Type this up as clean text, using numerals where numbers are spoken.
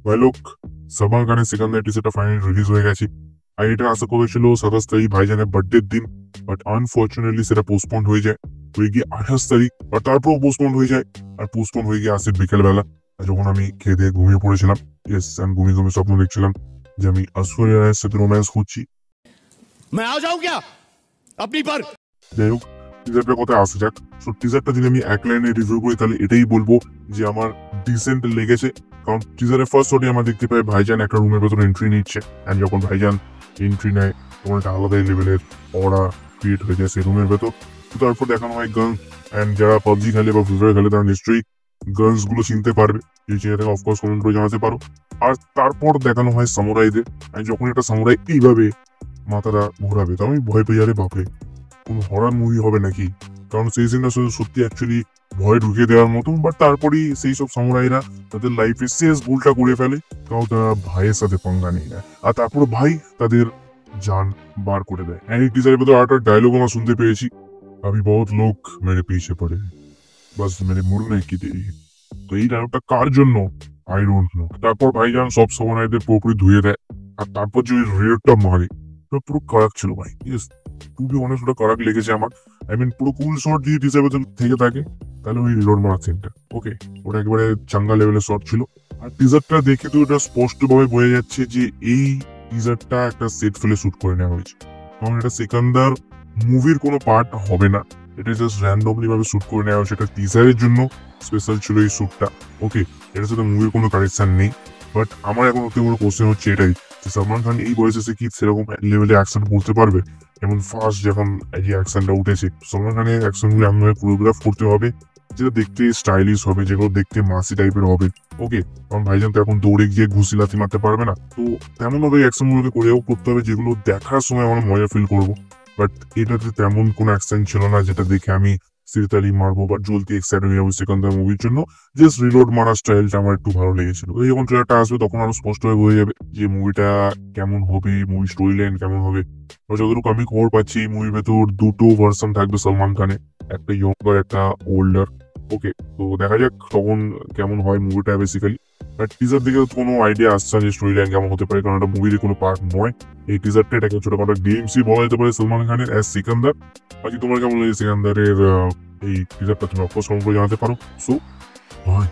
ভাই লোক, সলমান খানের সিকান্দার টিজারটা ফাইনালি রিলিজ হয়ে গেছে। আর এটা আশা করেছিল 27 তারিখ ভাইজানের বার্থডের দিন, বাট আনফর্চুনেটলি সেটা পোস্টপন্ড হয়ে যায়, হয়ে গিয়ে 28 তারিখ, আর তারপরও পোস্টপন্ড হয়ে যায়। আর পোস্টপন্ড হয়ে গিয়ে আসে বিকেলবেলা, যখন আমি খেয়ে দিয়ে ঘুমিয়ে পড়েছিলাম। ইয়েস, আমি ঘুমিয়ে ঘুমিয়ে স্বপ্ন দেখছিলাম যে আমি ঐশ্বরিয়া রায়ের সাথে রোম্যান্স করছি। मैं आ जाऊं क्या अपनी पर। যাই হোক, টিজারটার কথা আসা যাক। সো টিজারটা যদি আমি এক লাইনে রিভিউ করি তাহলে এটাই বলবো যে আমার ডিসেন্ট লেগেছে। কারণ টিজারের ফার্স্ট শটে আমরা দেখতে পাই ভাইজান একটা রুমের ভেতরে এন্ট্রি নিচ্ছে, অ্যান্ড যখন ভাইজান এন্ট্রি নেয় তখন একটা আলাদাই লেভেলের অরা ক্রিয়েট হয়ে যায় সেই রুমের ভেতর। তো তারপর দেখানো হয় গান, অ্যান্ড যারা পাবজি খেলে বা ফ্রি ফায়ার খেলে তারা নিশ্চয়ই গার্লস গুলো চিনতে পারবে। এই জায়গাটাকে অফকোর্স কমেন্ট করে জানাতে পারো। আর তারপর দেখানো হয় সামুরাইদের, অ্যান্ড যখন একটা সামুরাই এইভাবে মাথাটা ঘোরাবে তো আমি ভয় পেয়ে যাবে, বাপরে কোনো হরার মুভি হবে নাকি। কারণ সেই সিনটা সত্যি অ্যাকচুয়ালি ভয় ঢুকিয়ে দেওয়ার মতন। বাট তারপরেই সেই সব সামুরাইরা তাদের লাইফে শেষ ভুলটা করে ফেলে, কারণ তারা ভাইয়ের সাথে পাঙ্গা নিয়ে নেয়, আর তারপর ভাই তাদের জান বার করে দেয়। এই টিজারের ভেতর একটা ডায়লগ আমরা শুনতে পেয়েছি, আমি বহুত লোক মেরে পিছে পড়ে বাস মেরে মরনে কি দেরি। তো এই ডায়লগটা কার জন্য আই ডোন্ট নো। তারপর ভাইজান সব সামুরাইদের পুরোপুরি ধুয়ে দেয়, আর তারপর যে রেডটা মারে পুরো কড়াক ছিল ভাই। ইয়েস, খুবই অনেক ওটা কড়াক লেগেছে আমার। আই মিন পুরো কুল শট যদি হিসাবে থেকে থাকে তাহলে ওই রিলোড মারা সিনটা ওকে, ওটা একেবারে চাঙ্গা লেভেলের শট ছিল। আর টিজারটা দেখে তো এটা স্পষ্টভাবে বোঝা যাচ্ছে যে এই টিজারটা একটা সেট ফেলে শুট করে নেওয়া হয়েছে, কারণ এটা সিকান্দার মুভির কোনো পার্ট হবে না। এটা জাস্ট র্যান্ডমলি ভাবে শুট করে নেওয়া হয়েছে, এটা টিজারের জন্য স্পেশাল ছিল এই শুটটা। ওকে, এটার সাথে মুভির কোনো কানেকশন নেই। বাট আমার এখন অতি বড় কোশ্চেন হচ্ছে এটাই যে সলমান খান এই বয়সে কি সেরকম লেভেলে অ্যাকশন করতে পারবে। যেমন ফার্স্ট যখন এই যে অ্যাকশনটা উঠেছে, সলমান খানের অ্যাকশনগুলো এমনভাবে কোরিওগ্রাফ করতে হবে যেটা দেখতে স্টাইলিশ হবে, যেগুলো দেখতে মাসি টাইপের হবে। ওকে, কারণ ভাইজান তো এখন দৌড়ে গিয়ে ঘুষি লাথি মারতে পারবে না, তো তেমন ভাবে অ্যাকশনগুলোকে কোরিও করতে হবে যেগুলো দেখার সময় আমরা মজা ফিল করবো। বাট এটাতে তেমন কোনো অ্যাকশন ছিল না যেটা দেখে আমি সিরিতালি মারবো বা জলদি এক্সাইটেড হয়ে যাবো সিকান্দার মুভির জন্য। জাস্ট রিলোড মারার স্টাইলটা আমার একটু ভালো লেগেছিল। তো যখন ট্রেলারটা আসবে তখন আরো স্পষ্ট হয়ে বোঝা যাবে যে মুভিটা কেমন হবে, মুভি স্টোরি লাইন কেমন হবে। তো যতটুকু আমি খবর পাচ্ছি এই মুভির ভেতর দুটো ভার্সন থাকবে সলমান খানের, একটা ইয়ঙ্গার একটা ওল্ডার। ওকে, তো দেখা যাক তখন কেমন হয় মুভিটা বেসিক্যালি। বাট টিজার দিকে কোনো আইডিয়া আসছে না যে স্টোরি লাইন কেমন হতে পারে, কারণ এটা মুভির কোনো পার্ট নয়। এই টিজারটা এটাকে ছোটখাটো ডিএমসি বলা যেতে পারে সলমান খানের অ্যাজ সিকান্দার। বাকি তোমার কেমন লাগে সিকান্দারের এই টিজারটা, তুমি অফকোর্স কমেন্ট করে জানাতে পারো। So by.